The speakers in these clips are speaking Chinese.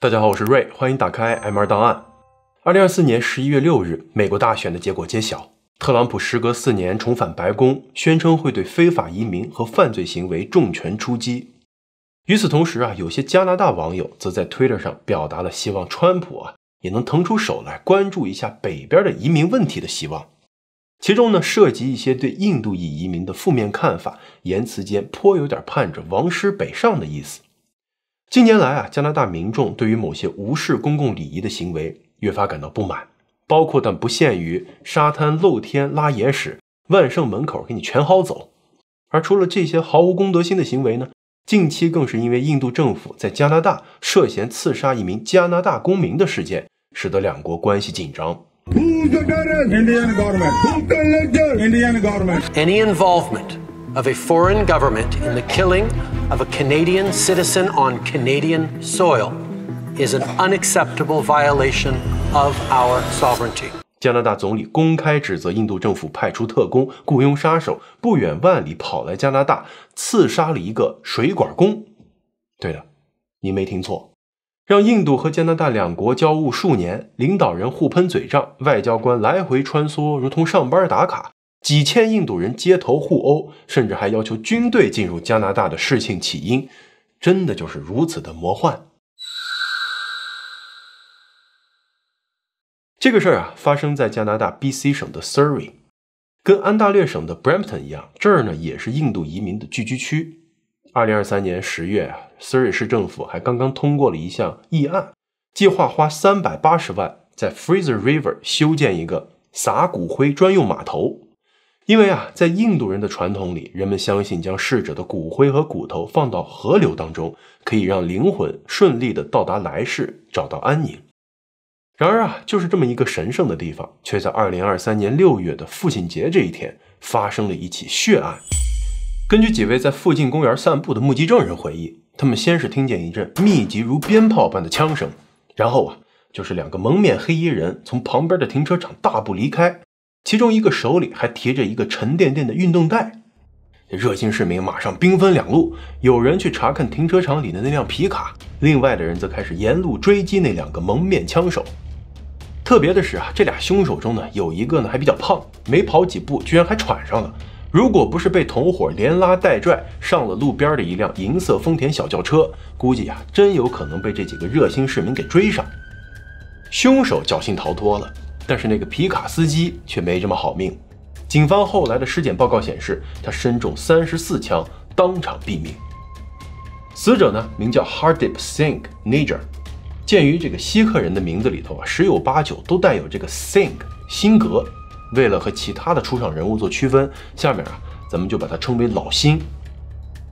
大家好，我是瑞，欢迎打开 M2 档案。2024年11月6日，美国大选的结果揭晓，特朗普时隔4年重返白宫，宣称会对非法移民和犯罪行为重拳出击。与此同时有些加拿大网友则在 Twitter 上表达了希望川普也能腾出手来关注一下北边的移民问题的希望。其中涉及一些对印度裔移民的负面看法，言辞间颇有点盼着王师北上的意思。近年来加拿大民众对于某些无视公共礼仪的行为越发感到不满，包括但不限于沙滩露天拉野屎、万圣门口给你全薅走。而除了这些毫无公德心的行为呢，近期更是因为印度政府在加拿大涉嫌刺杀一名加拿大公民的事件，使得两国关系紧张。Indiana government. Any involvement of a foreign government in the killing of a Canadian citizen on Canadian soil is an unacceptable violation of our sovereignty. 加拿大总理公开指责印度政府派出特工雇佣杀手，不远万里跑来加拿大刺杀了一个水管工。对的，你没听错，让印度和加拿大两国交恶数年，领导人互喷嘴仗，外交官来回穿梭，如同上班打卡，几千印度人街头互殴，甚至还要求军队进入加拿大的事情起因，真的就是如此的魔幻。这个事儿发生在加拿大 BC 省的 Surrey， 跟安大略省的 Brampton 一样，这儿也是印度移民的聚居区。2023年10月Surrey 市政府还刚刚通过了一项议案，计划花380万在 Fraser River 修建一个撒骨灰专用码头。因为在印度人的传统里，人们相信将逝者的骨灰和骨头放到河流当中，可以让灵魂顺利的到达来世，找到安宁。然而就是这么一个神圣的地方，却在2023年6月的父亲节这一天发生了一起血案。根据几位在附近公园散步的目击证人回忆，他们先是听见一阵密集如鞭炮般的枪声，然后就是两个蒙面黑衣人从旁边的停车场大步离开，其中一个手里还提着一个沉甸甸的运动袋。热心市民马上兵分两路，有人去查看停车场里的那辆皮卡，另外的人则开始沿路追击那两个蒙面枪手。特别的是这俩凶手中有一个还比较胖，没跑几步居然还喘上了，如果不是被同伙连拉带拽上了路边的一辆银色丰田小轿车，估计真有可能被这几个热心市民给追上。凶手侥幸逃脱了，但是那个皮卡司机却没这么好命。警方后来的尸检报告显示，他身中34枪，当场毙命。死者名叫 Hardeep Singh Nijjar。鉴于这个锡克人的名字里头十有八九都带有这个 Singh 辛格，为了和其他的出场人物做区分，下面咱们就把它称为老辛。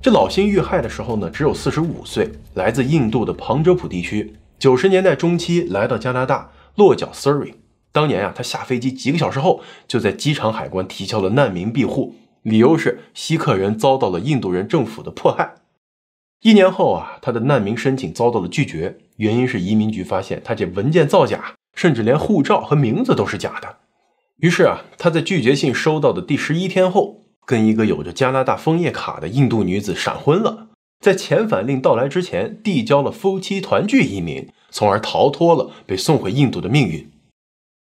这老辛遇害的时候只有45岁，来自印度的旁遮普地区，90年代中期来到加拿大，落脚 Surrey。当年他下飞机几个小时后，就在机场海关提交了难民庇护，理由是锡克人遭到了印度人政府的迫害。1年后他的难民申请遭到了拒绝，原因是移民局发现他这文件造假，甚至连护照和名字都是假的。于是他在拒绝信收到的第11天后，跟一个有着加拿大枫叶卡的印度女子闪婚了，在遣返令到来之前递交了夫妻团聚移民，从而逃脱了被送回印度的命运。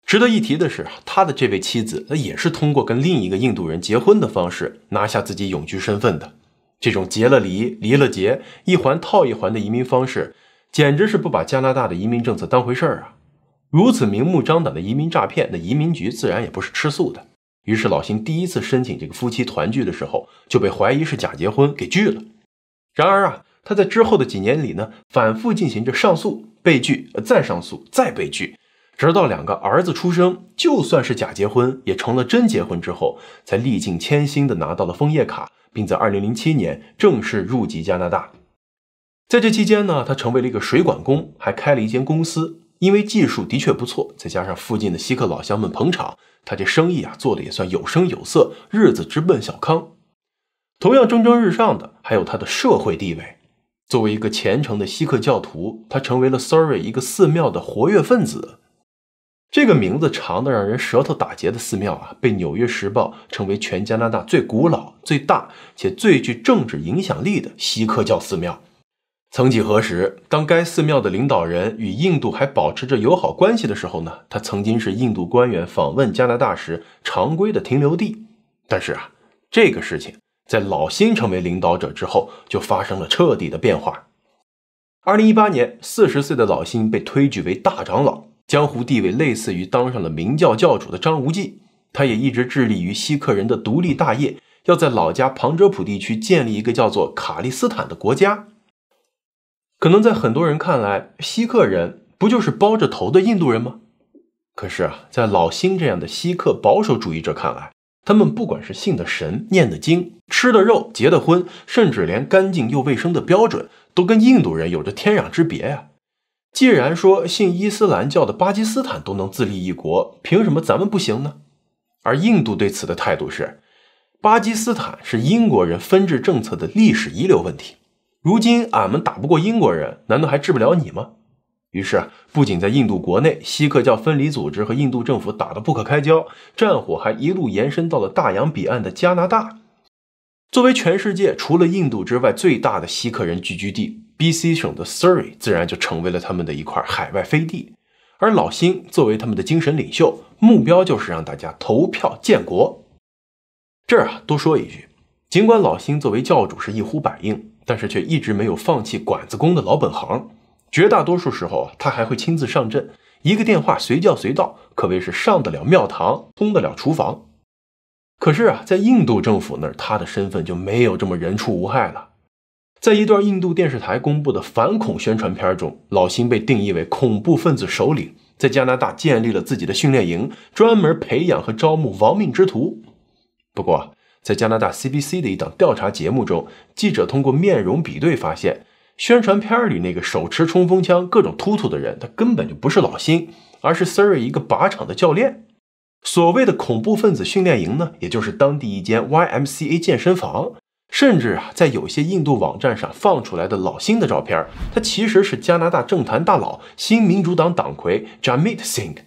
值得一提的是，他的这位妻子也是通过跟另一个印度人结婚的方式拿下自己永居身份的。这种结了离，离了结，一环套一环的移民方式，简直是不把加拿大的移民政策当回事儿如此明目张胆的移民诈骗，那移民局自然也不是吃素的。于是老辛第一次申请这个夫妻团聚的时候，就被怀疑是假结婚给拒了。然而他在之后的几年里反复进行着上诉、被拒、再上诉、再被拒，直到两个儿子出生，就算是假结婚也成了真结婚之后，才历尽艰辛地拿到了枫叶卡，并在2007年正式入籍加拿大。在这期间他成为了一个水管工，还开了一间公司。因为技术的确不错，再加上附近的锡克老乡们捧场，他这生意做的也算有声有色，日子直奔小康。同样蒸蒸日上的还有他的社会地位。作为一个虔诚的锡克教徒，他成为了 Surrey 一个寺庙的活跃分子。这个名字长得让人舌头打结的寺庙被《纽约时报》称为全加拿大最古老、最大且最具政治影响力的锡克教寺庙。曾几何时，当该寺庙的领导人与印度还保持着友好关系的时候呢，他曾经是印度官员访问加拿大时常规的停留地。但是这个事情在老辛成为领导者之后就发生了彻底的变化。2018年，40岁的老辛被推举为大长老，江湖地位类似于当上了明教教主的张无忌。他也一直致力于锡克人的独立大业，要在老家旁遮普地区建立一个叫做卡利斯坦的国家。可能在很多人看来，锡克人不就是包着头的印度人吗？可是在老辛这样的锡克保守主义者看来，他们不管是信的神、念的经、吃的肉、结的婚，甚至连干净又卫生的标准都跟印度人有着天壤之别呀。既然说信伊斯兰教的巴基斯坦都能自立一国，凭什么咱们不行呢？而印度对此的态度是，巴基斯坦是英国人分治政策的历史遗留问题，如今俺们打不过英国人，难道还治不了你吗？于是不仅在印度国内，锡克教分离组织和印度政府打得不可开交，战火还一路延伸到了大洋彼岸的加拿大。作为全世界除了印度之外最大的锡克人聚居地， BC 省的 Surrey 自然就成为了他们的一块海外飞地。而老辛作为他们的精神领袖，目标就是让大家投票建国。这儿多说一句，尽管老辛作为教主是一呼百应，但是却一直没有放弃管子工的老本行。绝大多数时候他还会亲自上阵，一个电话随叫随到，可谓是上得了庙堂，通得了厨房。可是在印度政府那儿，他的身份就没有这么人畜无害了。在一段印度电视台公布的反恐宣传片中，老辛被定义为恐怖分子首领，在加拿大建立了自己的训练营，专门培养和招募亡命之徒。不过在加拿大 CBC 的一档调查节目中，记者通过面容比对发现，宣传片里那个手持冲锋枪各种突突的人，他根本就不是老辛，而是 Surrey 一个靶场的教练。所谓的恐怖分子训练营呢，也就是当地一间 YMCA 健身房。甚至在有些印度网站上放出来的老辛的照片，他其实是加拿大政坛大佬新民主党党魁 Jagmeet Singh。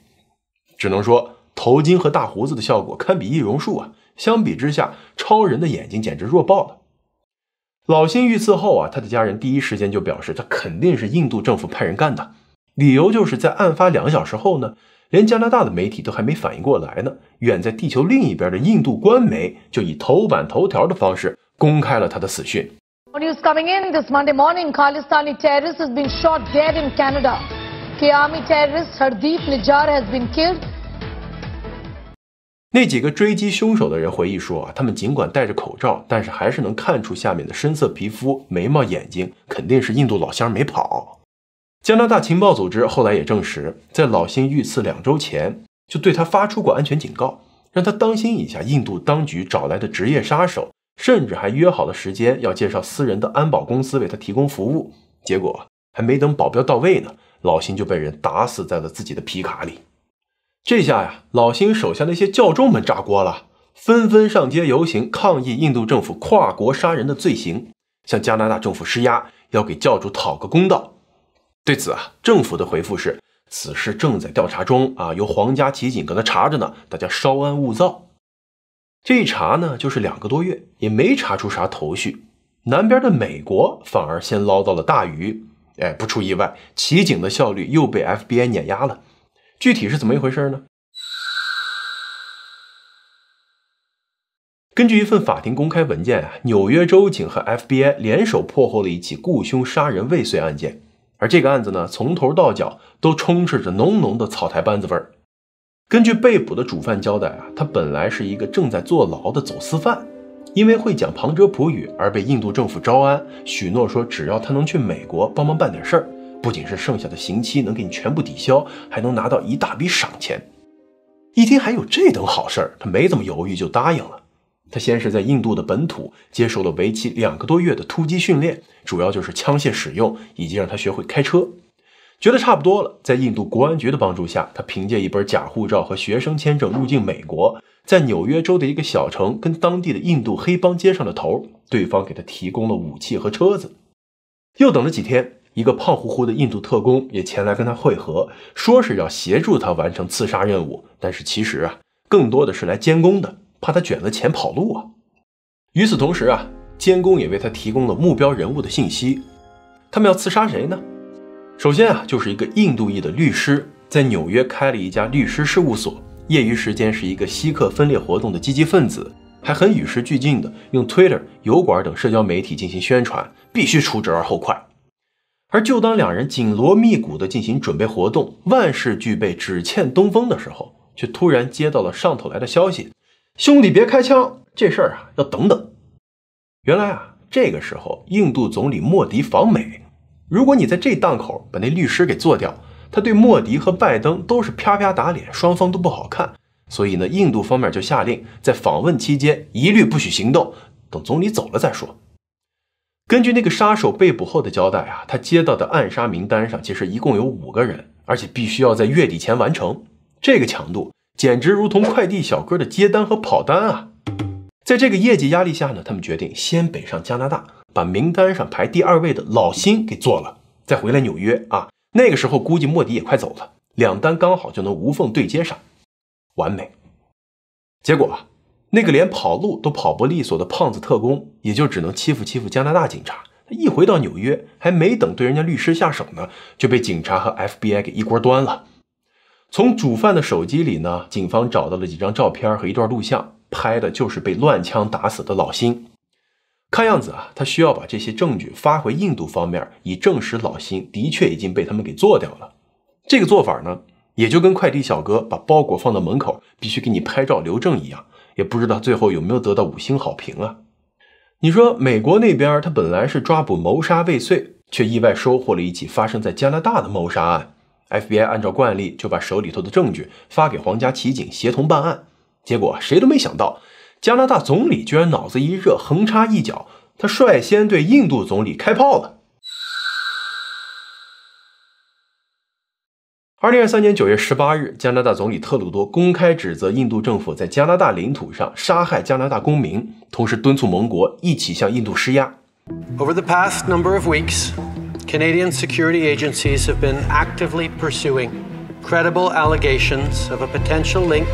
只能说头巾和大胡子的效果堪比易容术相比之下，超人的眼睛简直弱爆了。老辛遇刺后他的家人第一时间就表示，他肯定是印度政府派人干的，理由就是在案发2小时后呢，连加拿大的媒体都还没反应过来呢，远在地球另一边的印度官媒就以头版头条的方式公开了他的死讯。 News coming in this Monday morning, Khalistani terrorist has been shot dead in Canada. K-Army terrorist Hardeep Nijjar has been killed. 那几个追击凶手的人回忆说，他们尽管戴着口罩，但是还是能看出下面的深色皮肤、眉毛、眼睛，肯定是印度老乡没跑。加拿大情报组织后来也证实，在老辛遇刺2周前，就对他发出过安全警告，让他当心一下印度当局找来的职业杀手，甚至还约好了时间要介绍私人的安保公司为他提供服务。结果还没等保镖到位呢，老辛就被人打死在了自己的皮卡里。这下老辛手下那些教众们炸锅了，纷纷上街游行抗议印度政府跨国杀人的罪行，向加拿大政府施压，要给教主讨个公道。对此政府的回复是，此事正在调查中由皇家骑警搁那查着呢，大家稍安勿躁。这一查呢，就是2个多月，也没查出啥头绪。南边的美国反而先捞到了大鱼，不出意外，骑警的效率又被 FBI 碾压了。具体是怎么一回事呢？根据一份法庭公开文件纽约州警和 FBI 联手破获了一起雇凶杀人未遂案件，而这个案子呢，从头到脚都充斥着浓浓的草台班子味儿。根据被捕的主犯交代他本来是一个正在坐牢的走私犯，因为会讲旁遮普语而被印度政府招安，许诺说只要他能去美国帮忙办点事儿，不仅是剩下的刑期能给你全部抵消，还能拿到一大笔赏钱。一听还有这等好事儿，他没怎么犹豫就答应了。他先是在印度的本土接受了为期2个多月的突击训练，主要就是枪械使用以及让他学会开车。觉得差不多了，在印度国安局的帮助下，他凭借一本假护照和学生签证入境美国，在纽约州的一个小城跟当地的印度黑帮接上了头，对方给他提供了武器和车子。又等了几天，一个胖乎乎的印度特工也前来跟他会合，说是要协助他完成刺杀任务，但是其实更多的是来监工的，怕他卷了钱跑路与此同时监工也为他提供了目标人物的信息。他们要刺杀谁呢？首先啊，就是一个印度裔的律师，在纽约开了一家律师事务所，业余时间是一个锡克分裂活动的积极分子，还很与时俱进的用 Twitter、油管等社交媒体进行宣传，必须除之而后快。而就当两人紧锣密鼓地进行准备活动，万事俱备，只欠东风的时候，却突然接到了上头来的消息：兄弟别开枪，这事儿啊要等等。原来啊，这个时候印度总理莫迪访美，如果你在这档口把那律师给做掉，他对莫迪和拜登都是啪啪打脸，双方都不好看。所以呢，印度方面就下令在访问期间一律不许行动，等总理走了再说。根据那个杀手被捕后的交代啊，他接到的暗杀名单上其实一共有5个人，而且必须要在月底前完成。这个强度简直如同快递小哥的接单和跑单啊！在这个业绩压力下呢，他们决定先北上加拿大，把名单上排第2位的老辛给做了，再回来纽约啊。那个时候估计莫迪也快走了，2单刚好就能无缝对接上，完美。结果啊，那个连跑路都跑不利索的胖子特工，也就只能欺负加拿大警察。一回到纽约，还没等对人家律师下手呢，就被警察和 FBI 给一锅端了。从主犯的手机里呢，警方找到了几张照片和一段录像，拍的就是被乱枪打死的老辛。看样子啊，他需要把这些证据发回印度方面，以证实老辛的确已经被他们给做掉了。这个做法呢，也就跟快递小哥把包裹放到门口必须给你拍照留证一样，也不知道最后有没有得到5星好评啊。你说美国那边他本来是抓捕谋杀未遂，却意外收获了一起发生在加拿大的谋杀案， FBI 按照惯例就把手里头的证据发给皇家骑警协同办案。结果谁都没想到，加拿大总理居然脑子一热，横插一脚，他率先对印度总理开炮了。2023年9月18日，加拿大总理特鲁多公开指责印度政府在加拿大领土上杀害加拿大公民，同时敦促盟国一起向印度施压。Over the past number of weeks, Canadian security agencies have been actively pursuing credible allegations of a potential link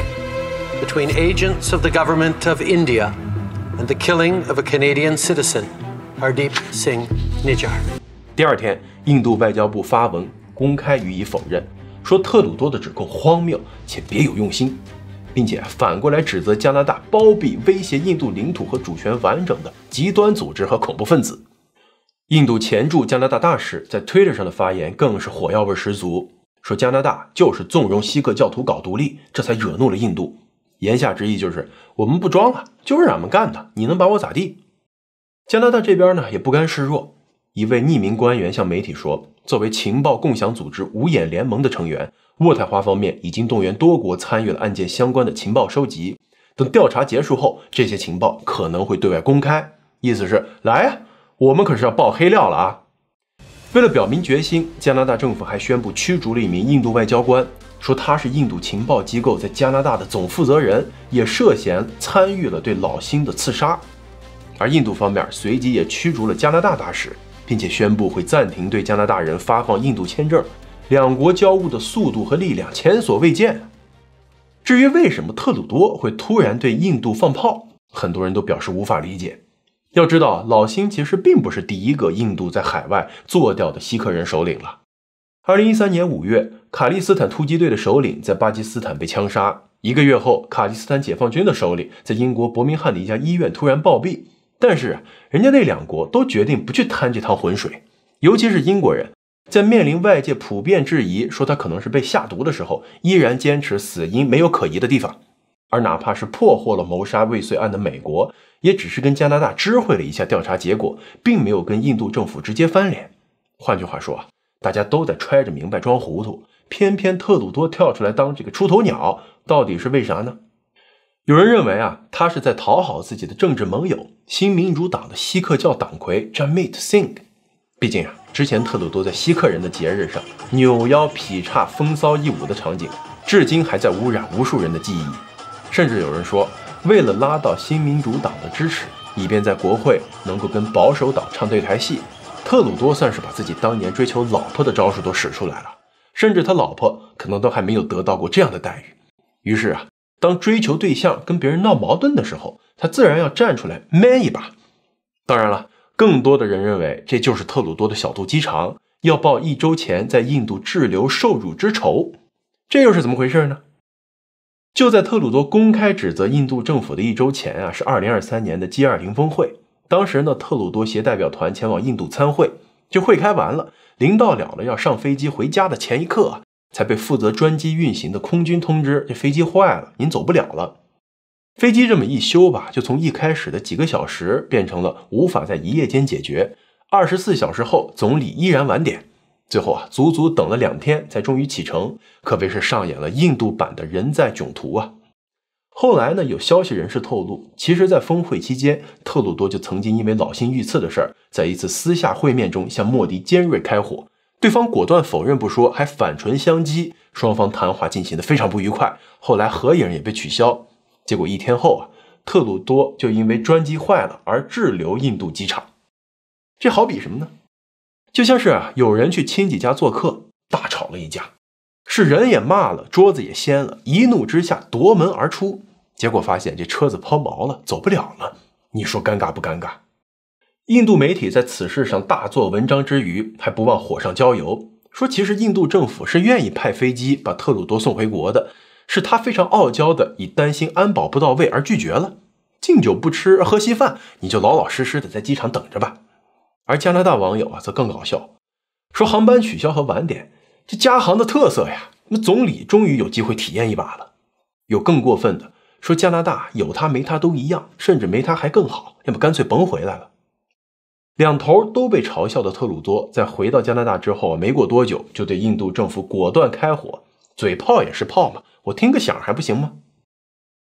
between agents of the government of India and the killing of a Canadian citizen, Hardeep Singh Nijjar. 第2天，印度外交部发文公开予以否认，说特鲁多的指控荒谬且别有用心，并且反过来指责加拿大包庇威胁印度领土和主权完整的极端组织和恐怖分子。印度前驻加拿大大使在 Twitter 上的发言更是火药味十足，说加拿大就是纵容锡克教徒搞独立，这才惹怒了印度。言下之意就是我们不装了，就是俺们干的，你能把我咋地？加拿大这边呢也不甘示弱，一位匿名官员向媒体说，作为情报共享组织五眼联盟的成员，渥太华方面已经动员多国参与了案件相关的情报收集，等调查结束后，这些情报可能会对外公开，意思是来啊，我们可是要爆黑料了啊！为了表明决心，加拿大政府还宣布驱逐了一名印度外交官，说他是印度情报机构在加拿大的总负责人，也涉嫌参与了对老辛的刺杀。而印度方面随即也驱逐了加拿大大使，并且宣布会暂停对加拿大人发放印度签证，两国交恶的速度和力量前所未见。至于为什么特鲁多会突然对印度放炮，很多人都表示无法理解。要知道，老辛其实并不是第一个印度在海外做掉的锡克人首领了。2013年5月，卡利斯坦突击队的首领在巴基斯坦被枪杀，1个月后，卡利斯坦解放军的首领在英国伯明翰的一家医院突然暴毙。但是人家那两国都决定不去趟这趟浑水，尤其是英国人，在面临外界普遍质疑说他可能是被下毒的时候，依然坚持死因没有可疑的地方。而哪怕是破获了谋杀未遂案的美国，也只是跟加拿大知会了一下调查结果，并没有跟印度政府直接翻脸。换句话说，大家都在揣着明白装糊涂，偏偏特鲁多跳出来当这个出头鸟，到底是为啥呢？有人认为他是在讨好自己的政治盟友新民主党的锡克教党魁 Jamit Singh。毕竟之前特鲁多在锡克人的节日上扭腰劈叉风骚一舞的场景，至今还在污染无数人的记忆。甚至有人说，为了拉到新民主党的支持，以便在国会能够跟保守党唱对台戏，特鲁多算是把自己当年追求老婆的招数都使出来了，甚至他老婆可能都还没有得到过这样的待遇。于是当追求对象跟别人闹矛盾的时候，他自然要站出来 man 一把。当然了，更多的人认为这就是特鲁多的小肚鸡肠，要报1周前在印度滞留受辱之仇。这又是怎么回事呢？就在特鲁多公开指责印度政府的1周前是2023年的 G20 峰会。当时呢，特鲁多携代表团前往印度参会，这会开完了，临到了要上飞机回家的前一刻才被负责专机运行的空军通知，这飞机坏了，您走不了了。飞机这么一修吧，就从一开始的几个小时变成了无法在一夜间解决，24小时后总理依然晚点。最后足足等了2天才终于启程，可谓是上演了印度版的人在囧途啊。后来呢，有消息人士透露，其实在峰会期间，特鲁多就曾经因为老辛遇刺的事儿，在一次私下会面中向莫迪尖锐开火，对方果断否认不说，还反唇相讥，双方谈话进行得非常不愉快，后来合影也被取消。结果1天后特鲁多就因为专机坏了而滞留印度机场。这好比什么呢？就像是有人去亲戚家做客，大吵了一架，是人也骂了，桌子也掀了，一怒之下夺门而出，结果发现这车子抛锚了，走不了了，你说尴尬不尴尬？印度媒体在此事上大做文章之余，还不忘火上浇油，说其实印度政府是愿意派飞机把特鲁多送回国的，是他非常傲娇的以担心安保不到位而拒绝了，敬酒不吃喝稀饭，你就老老实实的在机场等着吧。而加拿大网友则更搞笑，说航班取消和晚点，这加航的特色呀，那总理终于有机会体验一把了。有更过分的，说加拿大有他没他都一样，甚至没他还更好，要么干脆甭回来了。两头都被嘲笑的特鲁多在回到加拿大之后没过多久，就对印度政府果断开火，嘴炮也是炮嘛，我听个响还不行吗？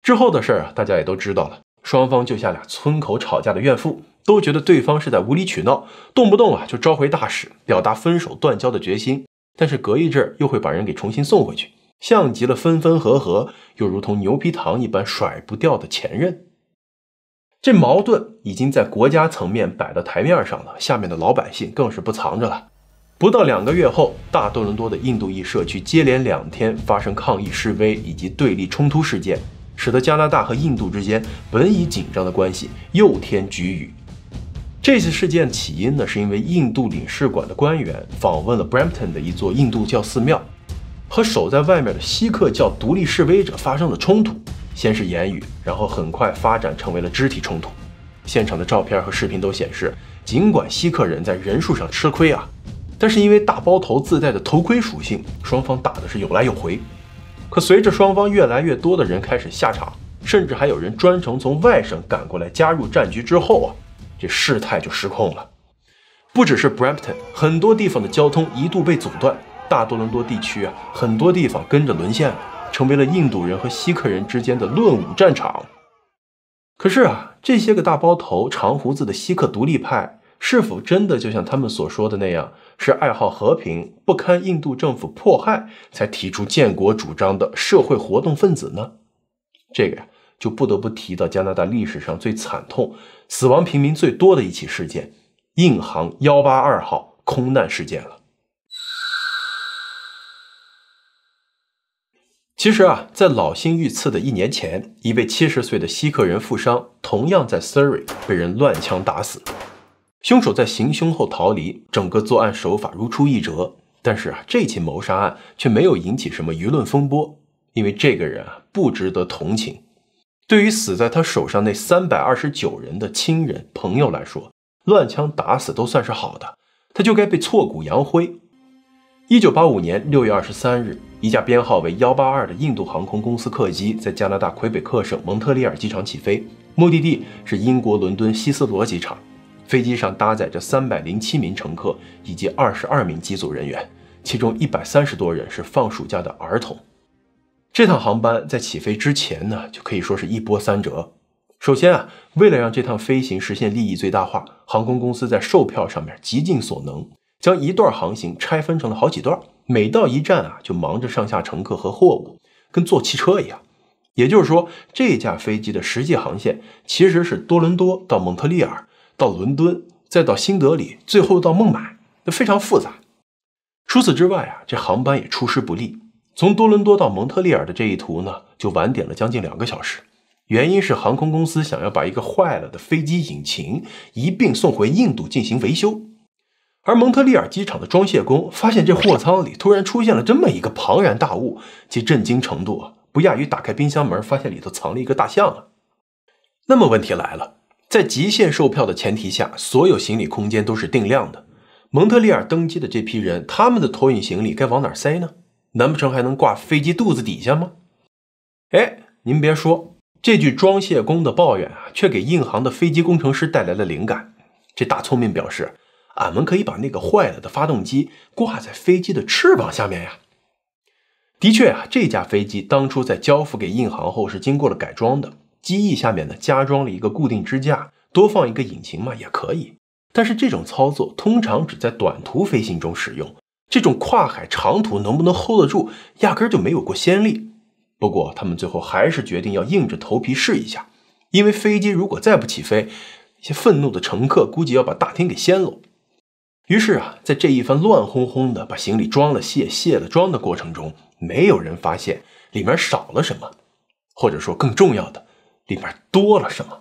之后的事大家也都知道了，双方就像俩村口吵架的怨妇，都觉得对方是在无理取闹，动不动就召回大使，表达分手断交的决心，但是隔一阵又会把人给重新送回去，像极了分分合合，又如同牛皮糖一般甩不掉的前任。这矛盾已经在国家层面摆到台面上了，下面的老百姓更是不藏着了。不到2个月后，大多伦多的印度裔社区接连2天发生抗议示威以及对立冲突事件，使得加拿大和印度之间本已紧张的关系又添龃龉。这次事件起因呢，是因为印度领事馆的官员访问了 Brampton 的一座印度教寺庙，和守在外面的锡克教独立示威者发生了冲突，先是言语，然后很快发展成为了肢体冲突。现场的照片和视频都显示，尽管锡克人在人数上吃亏但是因为大包头自带的头盔属性，双方打的是有来有回。可随着双方越来越多的人开始下场，甚至还有人专程从外省赶过来加入战局之后这事态就失控了。不只是 Brampton， 很多地方的交通一度被阻断，大多伦多地区很多地方跟着沦陷了，成为了印度人和锡克人之间的论武战场。可是这些个大包头长胡子的锡克独立派，是否真的就像他们所说的那样，是爱好和平，不堪印度政府迫害，才提出建国主张的社会活动分子呢？这个就不得不提到加拿大历史上最惨痛、死亡平民最多的一起事件——印航182号空难事件了。其实在老辛遇刺的1年前，一位70岁的锡克人富商同样在 Surrey 被人乱枪打死。凶手在行凶后逃离，整个作案手法如出一辙。但是这起谋杀案却没有引起什么舆论风波，因为这个人不值得同情。对于死在他手上那329人的亲人朋友来说，乱枪打死都算是好的，他就该被挫骨扬灰。1985年6月23日，一架编号为182的印度航空公司客机在加拿大魁北克省蒙特利尔机场起飞，目的地是英国伦敦希斯罗机场。飞机上搭载着307名乘客以及22名机组人员，其中130多人是放暑假的儿童。这趟航班在起飞之前呢，就可以说是一波三折。首先为了让这趟飞行实现利益最大化，航空公司在售票上面极尽所能，将一段航行拆分成了好几段，每到一站就忙着上下乘客和货物，跟坐汽车一样。也就是说，这架飞机的实际航线其实是多伦多到蒙特利尔，到伦敦，再到新德里，最后到孟买，非常复杂。除此之外这航班也出师不利，从多伦多到蒙特利尔的这一途呢，就晚点了将近2个小时。原因是航空公司想要把一个坏了的飞机引擎一并送回印度进行维修。而蒙特利尔机场的装卸工发现这货舱里突然出现了这么一个庞然大物，其震惊程度不亚于打开冰箱门发现里头藏了一个大象啊。那么问题来了，在极限售票的前提下，所有行李空间都是定量的。蒙特利尔登机的这批人，他们的托运行李该往哪塞呢？难不成还能挂飞机肚子底下吗？您别说，这句装卸工的抱怨却给印航的飞机工程师带来了灵感。这大聪明表示，俺们可以把那个坏了的发动机挂在飞机的翅膀下面呀。的确这架飞机当初在交付给印航后是经过了改装的，机翼下面呢加装了一个固定支架，多放一个引擎嘛也可以。但是这种操作通常只在短途飞行中使用，这种跨海长途能不能 hold 得住，压根就没有过先例。不过他们最后还是决定要硬着头皮试一下，因为飞机如果再不起飞，一些愤怒的乘客估计要把大厅给掀喽。于是在这一番乱哄哄的把行李装了卸，卸了装的过程中，没有人发现里面少了什么，或者说更重要的，里面多了什么。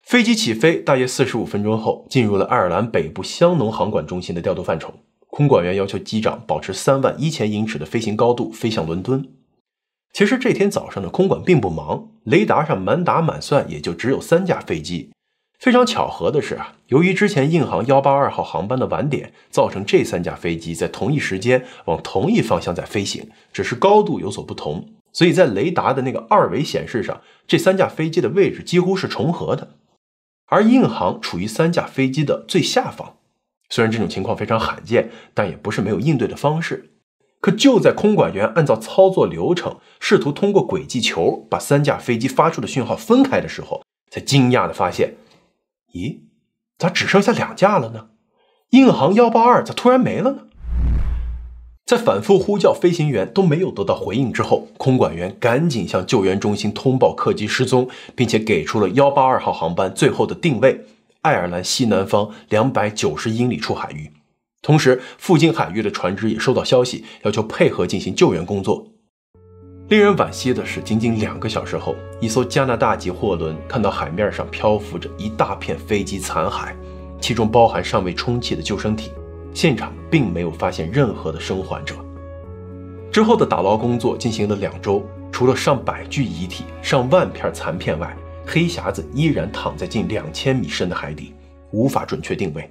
飞机起飞大约45分钟后，进入了爱尔兰北部香农航管中心的调度范畴。空管员要求机长保持31000英尺的飞行高度飞向伦敦。其实这天早上的空管并不忙，雷达上满打满算也就只有3架飞机。非常巧合的是由于之前印航182号航班的晚点，造成这3架飞机在同一时间往同一方向在飞行，只是高度有所不同，所以在雷达的那个2维显示上，这3架飞机的位置几乎是重合的。而印航处于3架飞机的最下方，虽然这种情况非常罕见，但也不是没有应对的方式。可就在空管员按照操作流程，试图通过轨迹球把3架飞机发出的讯号分开的时候，才惊讶地发现，咦，咋只剩下2架了呢？印航182咋突然没了呢？在反复呼叫飞行员都没有得到回应之后，空管员赶紧向救援中心通报客机失踪，并且给出了182号航班最后的定位：爱尔兰西南方290英里处海域。同时，附近海域的船只也收到消息，要求配合进行救援工作。令人惋惜的是，仅仅2个小时后，一艘加拿大籍货轮看到海面上漂浮着一大片飞机残骸，其中包含尚未充气的救生体。现场并没有发现任何的生还者。之后的打捞工作进行了2周，除了上百具遗体、上万片残片外，黑匣子依然躺在近2000米深的海底，无法准确定位。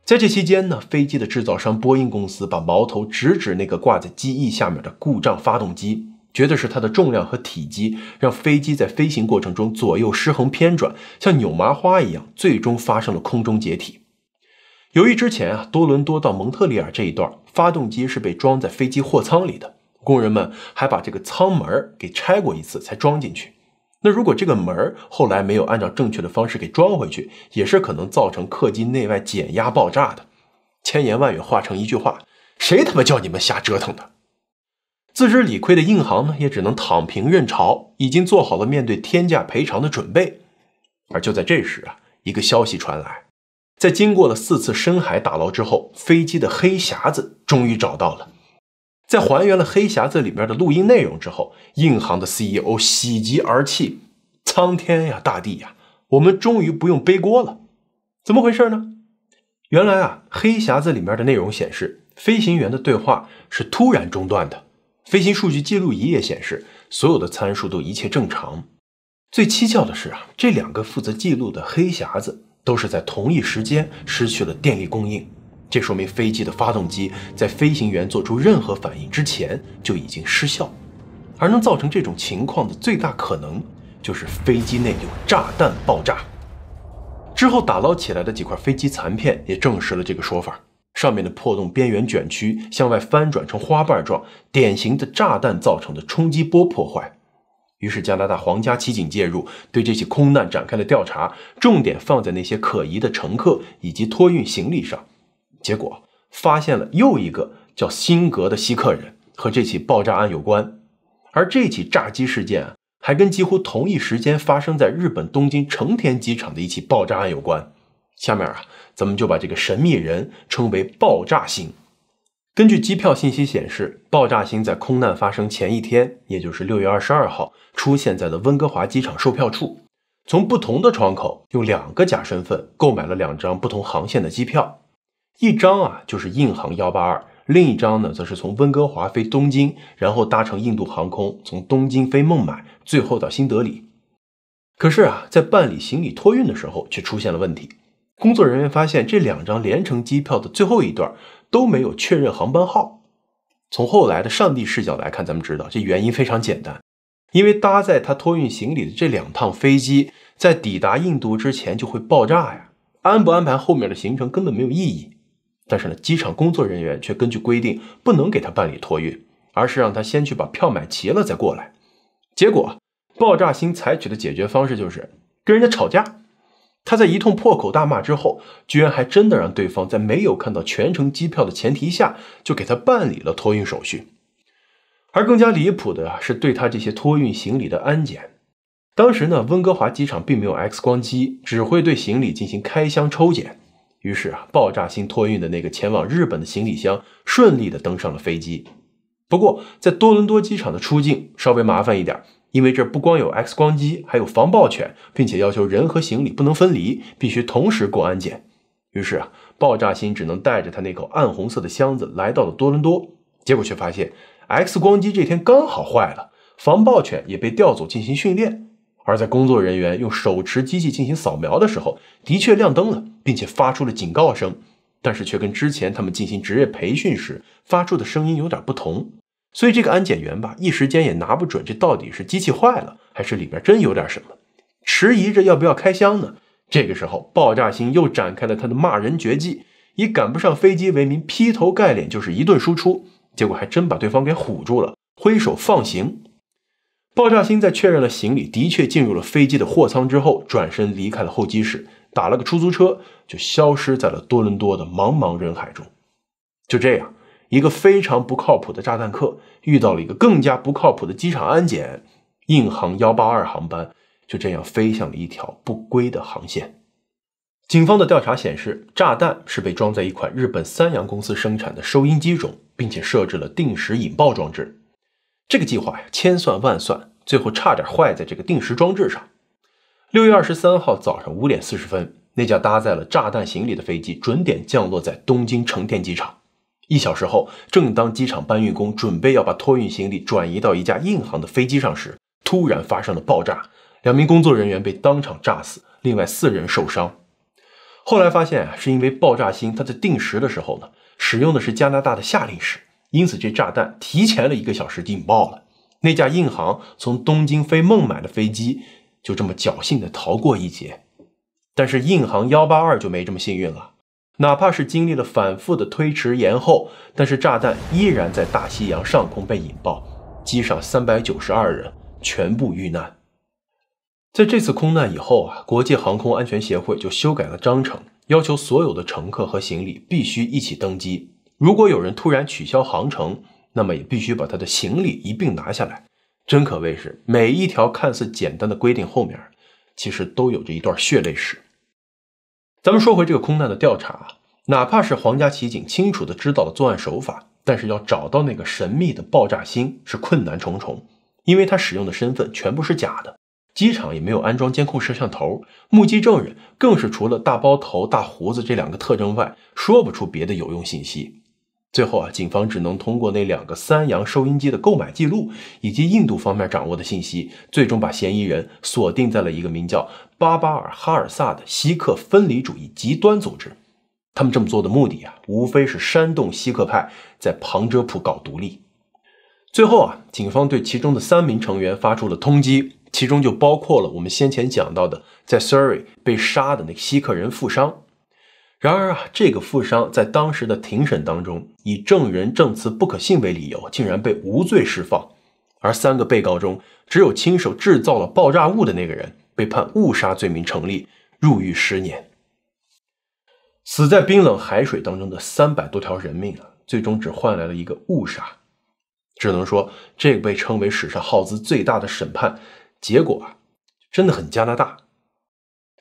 在这期间呢，飞机的制造商波音公司把矛头直指那个挂在机翼下面的故障发动机，觉得是它的重量和体积让飞机在飞行过程中左右失衡偏转，像扭麻花一样，最终发生了空中解体。由于之前多伦多到蒙特利尔这一段发动机是被装在飞机货舱里的，工人们还把这个舱门给拆过一次才装进去。那如果这个门后来没有按照正确的方式给装回去，也是可能造成客机内外减压爆炸的。千言万语化成一句话，谁他妈叫你们瞎折腾的？自知理亏的印航呢，也只能躺平认潮，已经做好了面对天价赔偿的准备。而就在这时一个消息传来，在经过了4次深海打捞之后，飞机的黑匣子终于找到了。在还原了黑匣子里面的录音内容之后，印航的 CEO 喜极而泣，苍天呀大地呀，我们终于不用背锅了。怎么回事呢？原来黑匣子里面的内容显示，飞行员的对话是突然中断的，飞行数据记录仪也显示所有的参数都一切正常。最蹊跷的是这2个负责记录的黑匣子都是在同一时间失去了电力供应，这说明飞机的发动机在飞行员做出任何反应之前就已经失效，而能造成这种情况的最大可能就是飞机内有炸弹爆炸。之后打捞起来的几块飞机残片也证实了这个说法，上面的破洞边缘卷曲向外翻转成花瓣状，典型的炸弹造成的冲击波破坏。于是加拿大皇家骑警介入，对这起空难展开了调查，重点放在那些可疑的乘客以及托运行李上。结果发现了又一个叫辛格的锡克人和这起爆炸案有关。而这起炸机事件还跟几乎同一时间发生在日本东京成田机场的一起爆炸案有关。下面咱们就把这个神秘人称为爆炸星。根据机票信息显示，爆炸星在空难发生前一天，也就是6月22号，出现在了温哥华机场售票处，从不同的窗口用2个假身份购买了2张不同航线的机票，一张就是印航182，另一张呢则是从温哥华飞东京，然后搭乘印度航空从东京飞孟买，最后到新德里。可是在办理行李托运的时候却出现了问题。工作人员发现这2张联程机票的最后一段都没有确认航班号。从后来的上帝视角来看，咱们知道这原因非常简单，因为搭载他托运行李的这2趟飞机在抵达印度之前就会爆炸呀，安不安排后面的行程根本没有意义。但是呢，机场工作人员却根据规定不能给他办理托运，而是让他先去把票买齐了再过来。结果爆炸星采取的解决方式就是跟人家吵架。他在一通破口大骂之后，居然还真的让对方在没有看到全程机票的前提下就给他办理了托运手续。而更加离谱的是对他这些托运行李的安检。当时呢，温哥华机场并没有 X 光机，只会对行李进行开箱抽检。于是爆炸星托运的那个前往日本的行李箱顺利的登上了飞机。不过在多伦多机场的出境稍微麻烦一点，因为这不光有 X 光机，还有防爆犬，并且要求人和行李不能分离，必须同时过安检。于是爆炸星只能带着他那口暗红色的箱子来到了多伦多，结果却发现 X 光机这天刚好坏了，防爆犬也被调走进行训练。而在工作人员用手持机器进行扫描的时候，的确亮灯了，并且发出了警告声，但是却跟之前他们进行职业培训时发出的声音有点不同。所以这个安检员一时间也拿不准这到底是机器坏了，还是里边真有点什么，迟疑着要不要开箱呢。这个时候爆炸星又展开了他的骂人绝技，以赶不上飞机为名劈头盖脸就是一顿输出，结果还真把对方给唬住了，挥手放行。爆炸星在确认了行李的确进入了飞机的货舱之后，转身离开了候机室，打了个出租车就消失在了多伦多的茫茫人海中。就这样，一个非常不靠谱的炸弹客遇到了一个更加不靠谱的机场安检，印航182航班就这样飞向了一条不归的航线。警方的调查显示，炸弹是被装在一款日本三洋公司生产的收音机中，并且设置了定时引爆装置。这个计划千算万算，最后差点坏在这个定时装置上。6月23号早上5点40分，那架搭载了炸弹行李的飞机准点降落在东京成田机场。1小时后，正当机场搬运工准备要把托运行李转移到一架印航的飞机上时，突然发生了爆炸，2名工作人员被当场炸死，另外4人受伤。后来发现是因为爆炸星它在定时的时候呢，使用的是加拿大的夏令时，因此这炸弹提前了1个小时引爆了。那架印航从东京飞孟买的飞机就这么侥幸的逃过一劫。但是印航182就没这么幸运了，哪怕是经历了反复的推迟延后，但是炸弹依然在大西洋上空被引爆，机上392人全部遇难。在这次空难以后国际航空安全协会就修改了章程，要求所有的乘客和行李必须一起登机。如果有人突然取消航程，那么也必须把他的行李一并拿下来。真可谓是每一条看似简单的规定后面，其实都有着一段血泪史。咱们说回这个空难的调查，哪怕是皇家骑警清楚地知道了作案手法，但是要找到那个神秘的爆炸星是困难重重，因为他使用的身份全部是假的，机场也没有安装监控摄像头，目击证人更是除了大包头、大胡子这2个特征外，说不出别的有用信息。最后警方只能通过那2个三洋收音机的购买记录以及印度方面掌握的信息，最终把嫌疑人锁定在了一个名叫巴巴尔哈尔萨的锡克分离主义极端组织。他们这么做的目的无非是煽动锡克派在旁遮普搞独立。最后警方对其中的3名成员发出了通缉，其中就包括了我们先前讲到的在 Surrey 被杀的那个锡克人富商。然而这个富商在当时的庭审当中，以证人证词不可信为理由，竟然被无罪释放。而3个被告中，只有亲手制造了爆炸物的那个人被判误杀罪名成立，入狱10年。死在冰冷海水当中的300多条人命最终只换来了一个误杀。只能说这个被称为史上耗资最大的审判，结果真的很加拿大。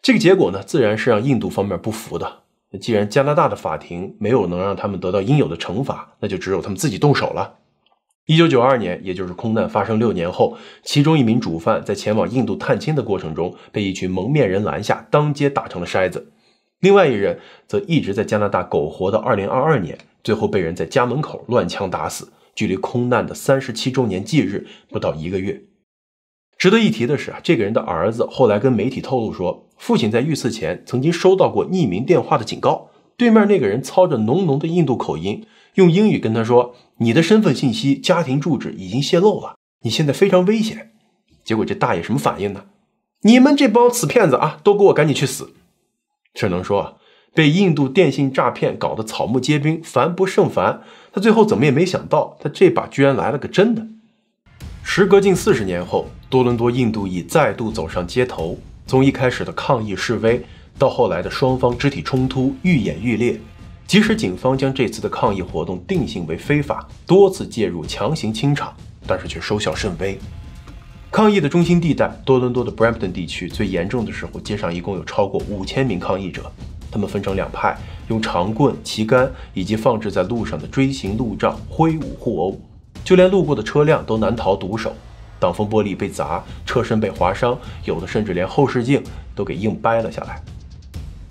这个结果呢，自然是让印度方面不服的。既然加拿大的法庭没有能让他们得到应有的惩罚，那就只有他们自己动手了。1992年，也就是空难发生6年后，其中一名主犯在前往印度探亲的过程中被一群蒙面人拦下，当街打成了筛子。另外一人则一直在加拿大苟活到2022年，最后被人在家门口乱枪打死，距离空难的37周年忌日不到1个月。值得一提的是这个人的儿子后来跟媒体透露说，父亲在遇刺前曾经收到过匿名电话的警告，对面那个人操着浓浓的印度口音，用英语跟他说，你的身份信息、家庭住址已经泄露了，你现在非常危险。结果这大爷什么反应呢？你们这帮死骗子都给我赶紧去死。只能说被印度电信诈骗搞得草木皆兵，烦不胜烦。他最后怎么也没想到，他这把居然来了个真的。时隔近40年后，多伦多印度裔再度走上街头，从一开始的抗议示威，到后来的双方肢体冲突愈演愈烈。即使警方将这次的抗议活动定性为非法，多次介入强行清场，但是却收效甚微。抗议的中心地带多伦多的 Brampton 地区最严重的时候，街上一共有超过5000名抗议者，他们分成2派，用长棍、旗杆以及放置在路上的锥形路障挥舞互殴，就连路过的车辆都难逃毒手，挡风玻璃被砸，车身被划伤，有的甚至连后视镜都给硬掰了下来。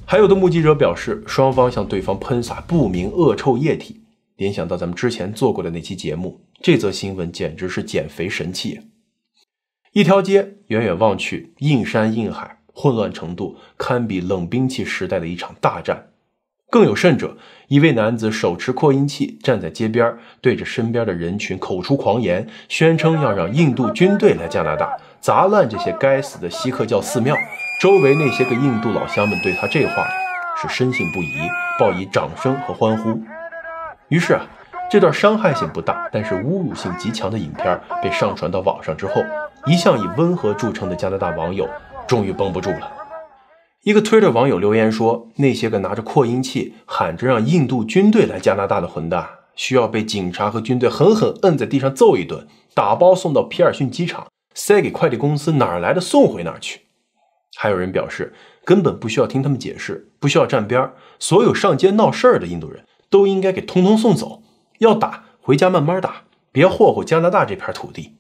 还有的目击者表示，双方向对方喷洒不明恶臭液体。联想到咱们之前做过的那期节目，这则新闻简直是减肥神器。一条街远远望去，映山映海，混乱程度堪比冷兵器时代的一场大战。更有甚者，一位男子手持扩音器站在街边，对着身边的人群口出狂言，宣称要让印度军队来加拿大砸烂这些该死的锡克教寺庙。周围那些个印度老乡们对他这话是深信不疑，报以掌声和欢呼。于是这段伤害性不大但是侮辱性极强的影片被上传到网上之后，一向以温和著称的加拿大网友终于绷不住了。一个 Twitter 网友留言说，那些个拿着扩音器喊着让印度军队来加拿大的混蛋，需要被警察和军队狠狠摁在地上揍一顿，打包送到皮尔逊机场，塞给快递公司，哪儿来的送回哪儿去。还有人表示，根本不需要听他们解释，不需要站边，所有上街闹事儿的印度人都应该给通通送走，要打回家慢慢打，别霍霍加拿大这片土地。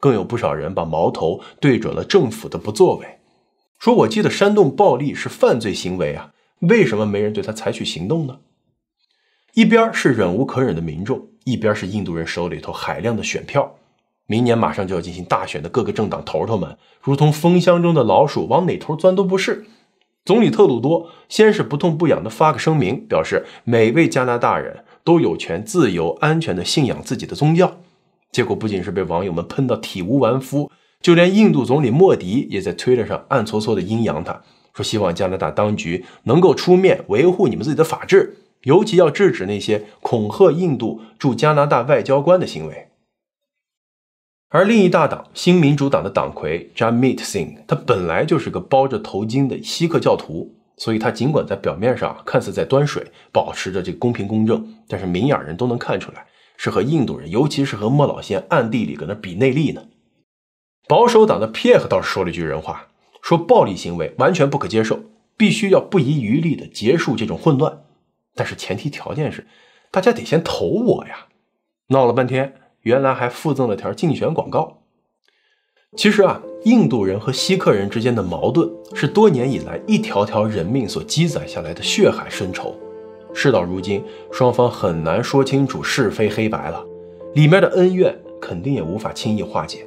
更有不少人把矛头对准了政府的不作为，说我记得煽动暴力是犯罪行为为什么没人对他采取行动呢？一边是忍无可忍的民众，一边是印度人手里头海量的选票。明年马上就要进行大选的各个政党头头们，如同蜂箱中的老鼠，往哪头钻都不是。总理特鲁多先是不痛不痒地发个声明，表示每位加拿大人都有权自由安全地信仰自己的宗教。结果不仅是被网友们喷到体无完肤，就连印度总理莫迪也在Twitter上暗搓搓地阴阳他，说希望加拿大当局能够出面维护你们自己的法治，尤其要制止那些恐吓印度驻加拿大外交官的行为。而另一大党新民主党的党魁 Jagmeet Singh， 他本来就是个包着头巾的锡克教徒，所以他尽管在表面上看似在端水，保持着这个公平公正，但是明眼人都能看出来是和印度人，尤其是和莫老仙暗地里搁那比内力呢。保守党的 Pierre 倒是说了句人话，说暴力行为完全不可接受，必须要不遗余力地结束这种混乱，但是前提条件是大家得先投我呀。闹了半天原来还附赠了条竞选广告。其实印度人和锡克人之间的矛盾是多年以来一条条人命所积攒下来的血海深仇。事到如今，双方很难说清楚是非黑白了，里面的恩怨肯定也无法轻易化解。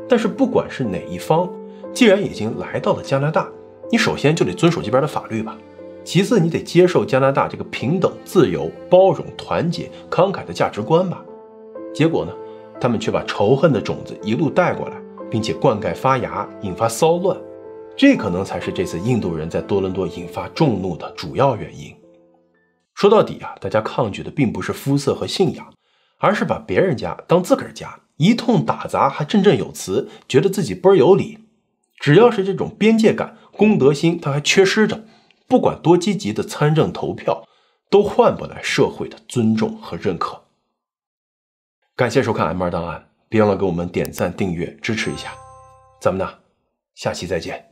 但是不管是哪一方，既然已经来到了加拿大，你首先就得遵守这边的法律吧，其次你得接受加拿大这个平等、自由、包容、团结、慷慨的价值观吧。结果呢，他们却把仇恨的种子一路带过来，并且灌溉发芽，引发骚乱。这可能才是这次印度人在多伦多引发众怒的主要原因。说到底大家抗拒的并不是肤色和信仰，而是把别人家当自个儿家，一通打砸还振振有词，觉得自己倍儿有理。只要是这种边界感、公德心他还缺失着，不管多积极的参政投票，都换不来社会的尊重和认可。感谢收看 M2 档案，别忘了给我们点赞订阅支持一下，咱们呢下期再见。